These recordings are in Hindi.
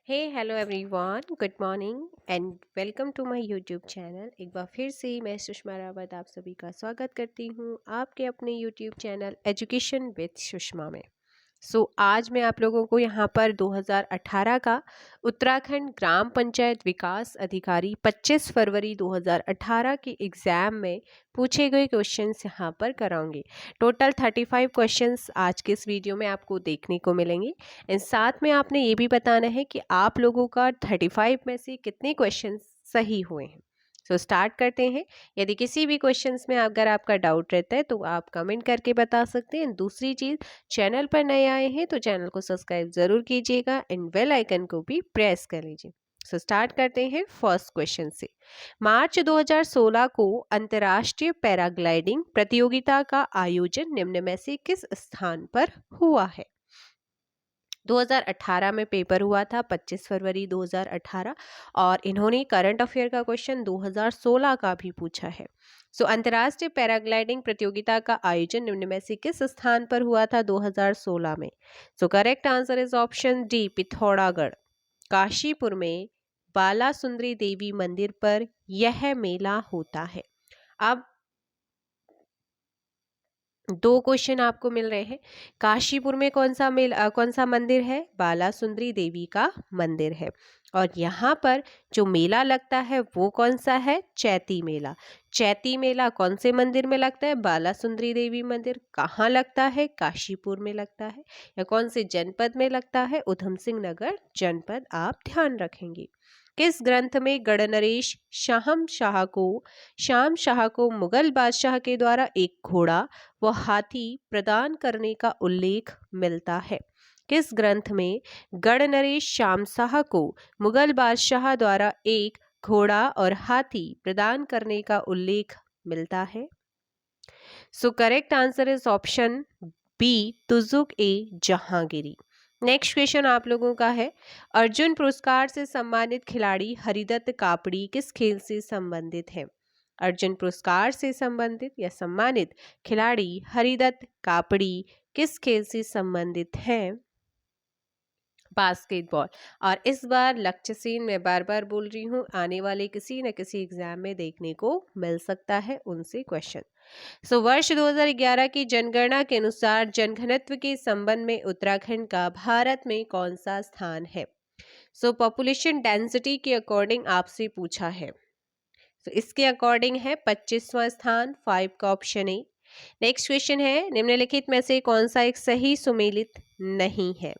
Hey hello everyone, good morning and welcome to my YouTube channel. एक बार फिर से मैं सुषमा रावत आप सभी का स्वागत करती हूँ आपके अपने YouTube channel education with Sushma में। आज मैं आप लोगों को यहाँ पर 2018 का उत्तराखंड ग्राम पंचायत विकास अधिकारी 25 फरवरी 2018 के एग्ज़ाम में पूछे गए क्वेश्चंस यहाँ पर कराऊंगी। टोटल 35 क्वेश्चंस आज के इस वीडियो में आपको देखने को मिलेंगे। एंड साथ में आपने ये भी बताना है कि आप लोगों का 35 में से कितने क्वेश्चन सही हुए हैं। स्टार्ट करते हैं। यदि किसी भी क्वेश्चंस में अगर आपका डाउट रहता है तो आप कमेंट करके बता सकते हैं। दूसरी चीज़, चैनल पर नए आए हैं तो चैनल को सब्सक्राइब ज़रूर कीजिएगा एंड बेल आइकन को भी प्रेस कर लीजिए। स्टार्ट करते हैं फर्स्ट क्वेश्चन से। मार्च 2016 को अंतर्राष्ट्रीय पैराग्लाइडिंग प्रतियोगिता का आयोजन निम्न में से किस स्थान पर हुआ है? 2018 में पेपर हुआ था 25 फरवरी 2018 और इन्होंने करंट अफेयर का क्वेश्चन 2016 का भी पूछा है। अंतर्राष्ट्रीय पैराग्लाइडिंग प्रतियोगिता का आयोजन निम्न में से किस स्थान पर हुआ था 2016 में? Correct answer is option D, Pithoragarh, Kashipur में बाला सुंदरी देवी मंदिर पर यह मेला होता है। अब दो क्वेश्चन आपको मिल रहे हैं। काशीपुर में कौन सा मंदिर है? बाला सुंदरी देवी का मंदिर है। और यहाँ पर जो मेला लगता है वो कौन सा है? चैती मेला। चैती मेला कौन से मंदिर में लगता है? बाला सुंदरी देवी मंदिर। कहाँ लगता है? काशीपुर में लगता है। या कौन से जनपद में लगता है? उधम सिंह नगर जनपद। आप ध्यान रखेंगे। किस ग्रंथ में गणनरेश शाम शाह को मुगल बादशाह के द्वारा एक घोड़ा व हाथी प्रदान करने का उल्लेख मिलता है? किस ग्रंथ में गणनरेश शाह को मुगल बादशाह द्वारा एक घोड़ा और हाथी प्रदान करने का उल्लेख मिलता है? Correct answer is option B, Tuzuk e Jahangiri. Next question आप लोगों का है, अर्जुन पुरस्कार से सम्मानित खिलाड़ी हरिदत्त कापड़ी किस खेल से संबंधित है? अर्जुन पुरस्कार से संबंधित या सम्मानित खिलाड़ी हरिदत्त कापड़ी किस खेल से संबंधित है? बास्केटबॉल। और इस बार लक्ष्य सेन, मैं बार बार बोल रही हूँ, आने वाले किसी न किसी एग्जाम में देखने को मिल सकता है उनसे क्वेश्चन। वर्ष 2011 की जनगणना के अनुसार जनघनत्व के संबंध में उत्तराखंड का भारत में कौन सा स्थान है? पॉपुलेशन डेंसिटी के अकॉर्डिंग आपसे पूछा है। इसके अकॉर्डिंग है 25वां स्थान, 5 का ऑप्शन ए। नेक्स्ट क्वेश्चन है, निम्नलिखित में से कौन सा एक सही सुमेलित नहीं है?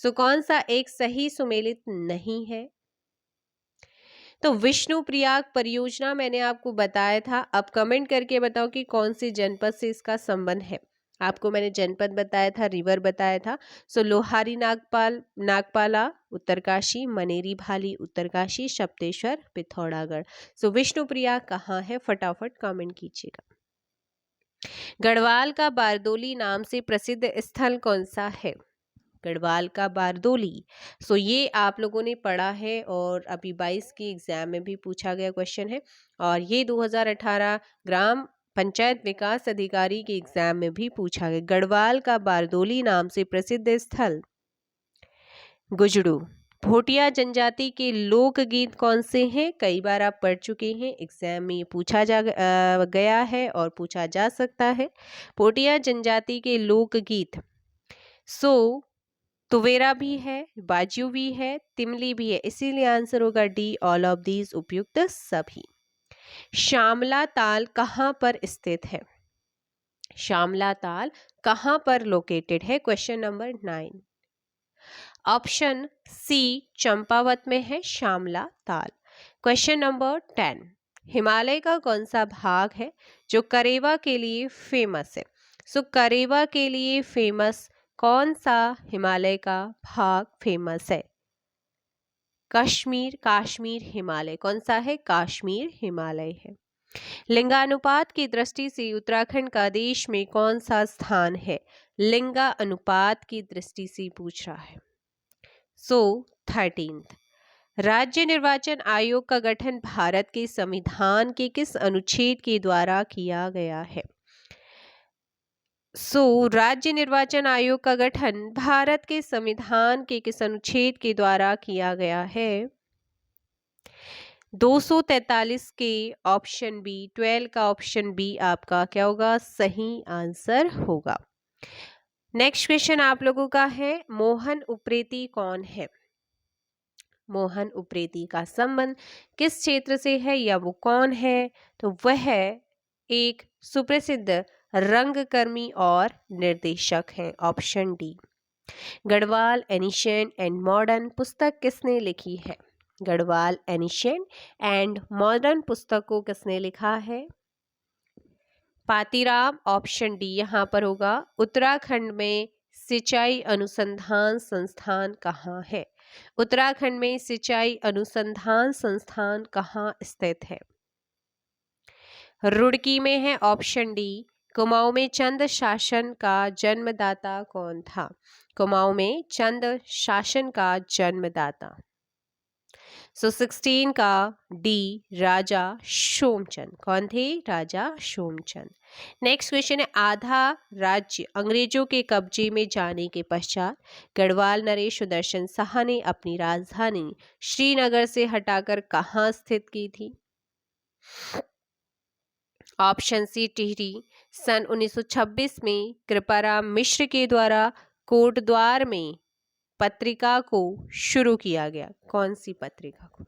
कौन सा एक सही सुमेलित नहीं है? तो विष्णु प्रयाग परियोजना मैंने आपको बताया था। अब कमेंट करके बताओ कि कौन सी जनपद से इसका संबंध है। आपको मैंने जनपद बताया था, रिवर बताया था। लोहारी नागपाला उत्तरकाशी, मनेरी भाली उत्तरकाशी, सप्तेश्वर पिथौरागढ़। विष्णु प्रयाग कहाँ है? फटाफट कमेंट कीजिएगा। गढ़वाल का बारदोली नाम से प्रसिद्ध स्थल कौन सा है? गढ़वाल का बारदोली। ये आप लोगों ने पढ़ा है और अभी 22 की एग्जाम में भी पूछा गया क्वेश्चन है। और ये 2018 ग्राम पंचायत विकास अधिकारी के एग्जाम में भी पूछा गया। गढ़वाल का बारदोली नाम से प्रसिद्ध स्थल गुजड़ू। भोटिया जनजाति के लोकगीत कौन से हैं? कई बार आप पढ़ चुके हैं, एग्जाम में ये पूछा गया है और पूछा जा सकता है। भोटिया जनजाति के लोकगीत तुवेरा भी है, बाजू भी है, तिमली भी है, इसीलिए आंसर होगा डी, ऑल ऑफ दीज, उपयुक्त सभी। श्यामला ताल कहां पर स्थित है? श्यामला ताल कहां पर लोकेटेड है? Question number 9। Option C, Champawat में है श्यामला ताल। क्वेश्चन नंबर 10, हिमालय का कौन सा भाग है जो करेवा के लिए फेमस है? करेवा के लिए फेमस कौन सा हिमालय का भाग फेमस है? काश्मीर हिमालय। कौन सा है? काश्मीर हिमालय है। लिंगानुपात की दृष्टि से उत्तराखंड का देश में कौन सा स्थान है? लिंगानुपात की दृष्टि से पूछ रहा है। 13th। राज्य निर्वाचन आयोग का गठन भारत के संविधान के किस अनुच्छेद के द्वारा किया गया है? राज्य निर्वाचन आयोग का गठन भारत के संविधान के किस अनुच्छेद के द्वारा किया गया है? 243 के ऑप्शन बी, 12 का ऑप्शन बी आपका क्या होगा? सही आंसर होगा। नेक्स्ट क्वेश्चन आप लोगों का है, मोहन उप्रेती कौन है? मोहन उप्रेती का संबंध किस क्षेत्र से है या वो कौन है? तो वह एक सुप्रसिद्ध रंगकर्मी और निर्देशक हैं। Option D. Garhwal ancient and modern पुस्तक किसने लिखी है? गढ़वाल एनिशियंट एंड मॉडर्न पुस्तक को किसने लिखा है? पातीराम। ऑप्शन डी यहाँ पर होगा। उत्तराखंड में सिंचाई अनुसंधान संस्थान कहाँ है? उत्तराखंड में सिंचाई अनुसंधान संस्थान कहाँ स्थित है? रुड़की में है। Option D. कुमाऊं में चंद शासन का जन्मदाता कौन था? कुमाऊं में चंद शासन का जन्मदाता। 16 का डी, राजा सोमचंद। कौन थे? राजा सोमचंद। नेक्स्ट क्वेश्चन है, आधा राज्य अंग्रेजों के कब्जे में जाने के पश्चात गढ़वाल नरेश सुदर्शन साहा ने अपनी राजधानी श्रीनगर से हटाकर कहाँ स्थित की थी? Option C, Tehri. सन 1926 में कृपाराम मिश्र के द्वारा कोटद्वार में पत्रिका को शुरू किया गया। कौन सी पत्रिका को?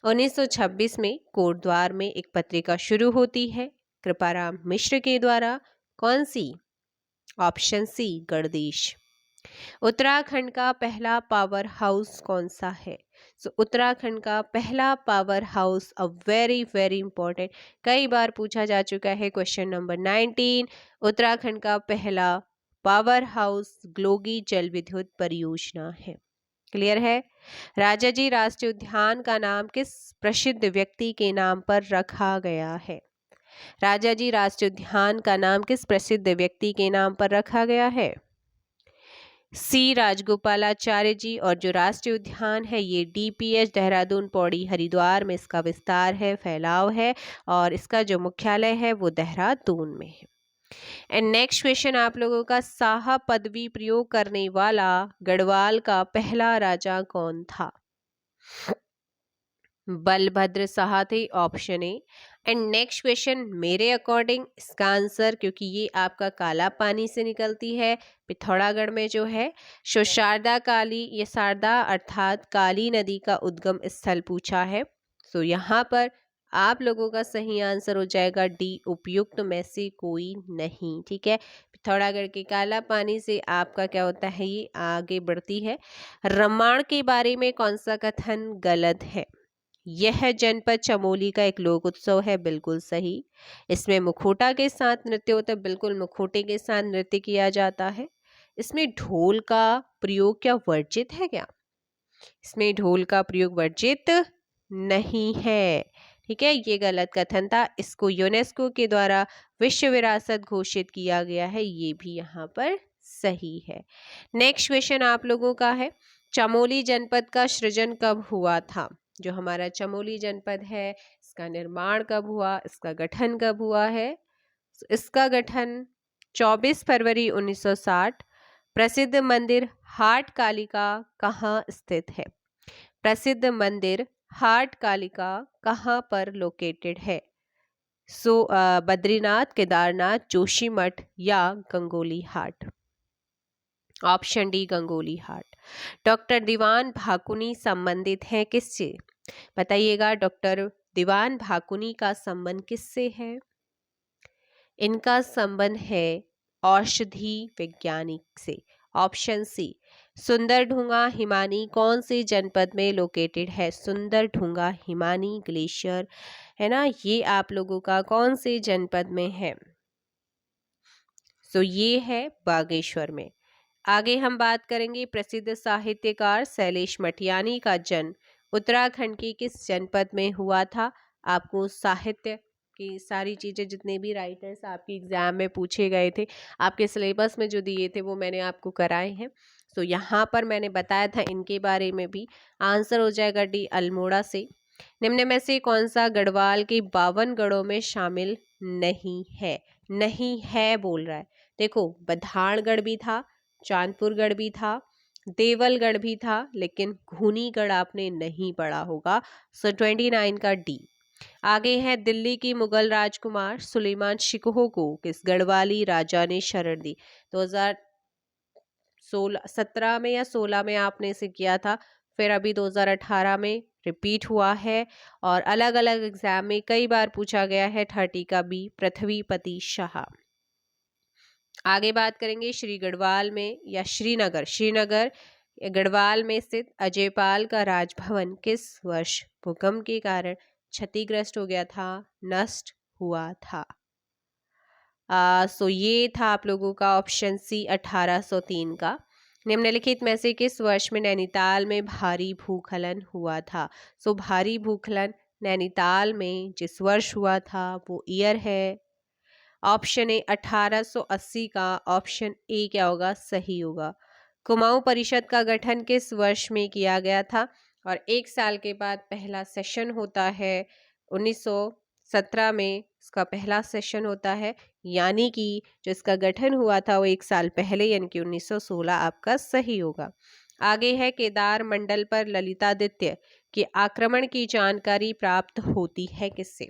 1926 में कोटद्वार में एक पत्रिका शुरू होती है कृपाराम मिश्र के द्वारा। कौन सी? Option C, गणदेश। उत्तराखंड का पहला पावर हाउस कौन सा है? उत्तराखंड का पहला power house, a very very important, कई बार पूछा जा चुका है। क्वेश्चन नंबर 19, उत्तराखंड का पहला पावर हाउस ग्लोगी जल विद्युत परियोजना है। क्लियर है? राजाजी राष्ट्रीय उद्यान का नाम किस प्रसिद्ध व्यक्ति के नाम पर रखा गया है? राजाजी राष्ट्रीय उद्यान का नाम किस प्रसिद्ध व्यक्ति के नाम पर रखा गया है? सी, राजगोपालाचार्य जी। और जो राष्ट्रीय उद्यान है ये DPH देहरादून पौड़ी हरिद्वार में इसका विस्तार है, फैलाव है, और इसका जो मुख्यालय है वो देहरादून में है। एंड नेक्स्ट क्वेश्चन आप लोगों का, साहा पदवी प्रयोग करने वाला गढ़वाल का पहला राजा कौन था? बलभद्र साहा थे। Option A. And next question, मेरे अकॉर्डिंग इसका आंसर, क्योंकि ये आपका काला पानी से निकलती है पिथौरागढ़ में जो है, सो शारदा काली, ये शारदा अर्थात काली नदी का उद्गम स्थल पूछा है। सो यहाँ पर आप लोगों का सही आंसर हो जाएगा डी, उपयुक्त में से कोई नहीं। ठीक है, पिथौरागढ़ के काला पानी से आपका क्या होता है, ये आगे बढ़ती है। रम्माण के बारे में कौन सा कथन गलत है? यह जनपद चमोली का एक लोक उत्सव है। बिल्कुल सही। इसमें मुखौटा के साथ नृत्य होता है। बिल्कुल, मुखौटे के साथ नृत्य किया जाता है। इसमें ढोल का प्रयोग क्या वर्जित है क्या? इसमें ढोल का प्रयोग वर्जित नहीं है। ठीक है, ये गलत कथन था। इसको यूनेस्को के द्वारा विश्व विरासत घोषित किया गया है, ये भी यहाँ पर सही है। नेक्स्ट क्वेश्चन आप लोगों का है, चमोली जनपद का सृजन कब हुआ था? जो हमारा चमोली जनपद है इसका निर्माण कब हुआ, इसका गठन कब हुआ है? इसका गठन 24 फरवरी 1960। प्रसिद्ध मंदिर हाट कालिका कहाँ स्थित है? प्रसिद्ध मंदिर हाट कालिका कहाँ पर लोकेटेड है? बद्रीनाथ, केदारनाथ, जोशीमठ या गंगोली हाट? ऑप्शन डी, गंगोली हाट। डॉक्टर दीवान भाकुनी संबंधित है किससे? बताइएगा, डॉक्टर दीवान भाकुनी का संबंध किससे है? इनका संबंध है औषधि वैज्ञानिक से। Option C. सुंदरढूंगा हिमानी कौन से जनपद में लोकेटेड है? सुंदरढूंगा हिमानी ग्लेशियर है ना, ये आप लोगों का कौन से जनपद में है? ये है बागेश्वर में। आगे हम बात करेंगे, प्रसिद्ध साहित्यकार शैलेश मटियानी का जन्म उत्तराखंड के किस जनपद में हुआ था? आपको साहित्य की सारी चीज़ें, जितने भी राइटर्स आपके एग्जाम में पूछे गए थे, आपके सिलेबस में जो दिए थे वो मैंने आपको कराए हैं। यहाँ पर मैंने बताया था इनके बारे में भी। आंसर हो जाएगा डी, अल्मोड़ा से। निम्न में से कौन सा गढ़वाल के 52 गढ़ों में शामिल नहीं है? नहीं है बोल रहा है, देखो, बधानगढ़ भी था, चांदपुरगढ़ भी था, देवलगढ़ भी था, लेकिन घूनीगढ़ आपने नहीं पढ़ा होगा। सो 29 का डी। आगे है, दिल्ली की मुगल राजकुमार सुलेमान शिकोह को किस गढ़वाली राजा ने शरण दी? 2017 में या 16 में आपने इसे किया था, फिर अभी 2018 में रिपीट हुआ है, और अलग अलग एग्जाम में कई बार पूछा गया है। 30 का बी, पृथ्वीपति शाह। आगे बात करेंगे श्री गढ़वाल में या श्रीनगर, श्रीनगर या गढ़वाल में स्थित अजयपाल का राजभवन किस वर्ष भूकंप के कारण क्षतिग्रस्त हो गया था, नष्ट हुआ था? सो ये था आप लोगों का ऑप्शन सी 1803 का। निम्नलिखित में से किस वर्ष में नैनीताल में भारी भूस्खलन हुआ था? सो भारी भूस्खलन नैनीताल में जिस वर्ष हुआ था वो ईयर है ऑप्शन ए 1880 का। ऑप्शन ए क्या होगा? सही होगा। कुमाऊं परिषद का गठन किस वर्ष में किया गया था? और एक साल के बाद पहला सेशन होता है, 1917 में इसका पहला सेशन होता है, यानी कि जो इसका गठन हुआ था वो एक साल पहले, यानी कि 1916 आपका सही होगा। आगे है, केदार मंडल पर ललितादित्य के आक्रमण की जानकारी प्राप्त होती है किससे?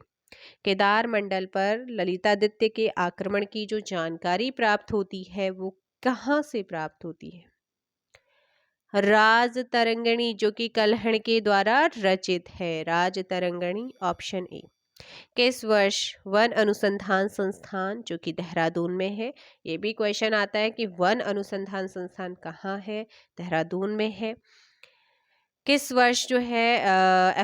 केदार मंडल पर ललितादित्य के आक्रमण की जो जानकारी प्राप्त होती है वो कहाँ से प्राप्त होती है? राज तरंगिणी, जो कि कल्हण के द्वारा रचित है। राज तरंगिणी, ऑप्शन ए। किस वर्ष वन अनुसंधान संस्थान, जो कि देहरादून में है, ये भी क्वेश्चन आता है कि वन अनुसंधान संस्थान कहाँ है? देहरादून में है। किस वर्ष जो है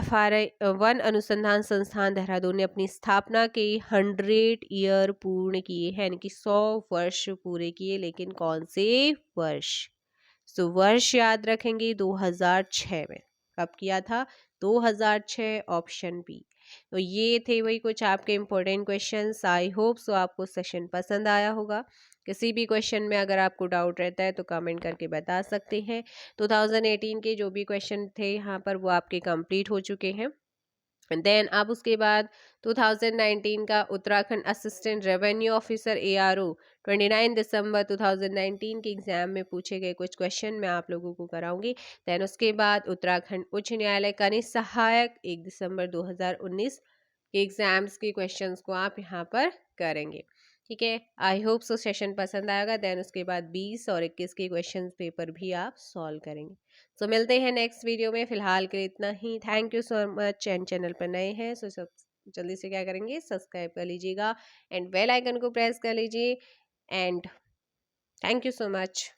FRI वन अनुसंधान संस्थान देहरादून ने अपनी स्थापना के 100 ईयर पूर्ण किए हैं, यानी कि 100 वर्ष पूरे किए, लेकिन कौन से वर्ष? सो वर्ष याद रखेंगे 2006 में। कब किया था? 2006, ऑप्शन बी। तो ये थे वही कुछ आपके important questions. I hope so आपको सेशन पसंद आया होगा। किसी भी क्वेश्चन में अगर आपको डाउट रहता है तो कमेंट करके बता सकते हैं। 2018 के जो भी क्वेश्चन थे यहाँ पर वो आपके कंप्लीट हो चुके हैं। देन अब उसके बाद 2019 का Uttarakhand assistant revenue officer ARO 29 दिसंबर 2019 के एग्जाम में पूछे गए कुछ क्वेश्चन मैं आप लोगों को कराऊंगी। देन उसके बाद उत्तराखंड उच्च न्यायालय कनिष्ठ सहायक 1 दिसंबर 2019 के एग्जाम्स के क्वेश्चंस को आप यहाँ पर करेंगे। ठीक है, आई होप सो सेशन पसंद आएगा। देन उसके बाद 20 और 21 के क्वेश्चन पेपर भी आप सॉल्व करेंगे। सो मिलते हैं नेक्स्ट वीडियो में। फिलहाल के लिए इतना ही। Thank you so much. And channel पर नए हैं सो सब जल्दी से क्या करेंगे, सब्सक्राइब कर लीजिएगा एंड बेल आइकन को प्रेस कर लीजिए। And thank you so much.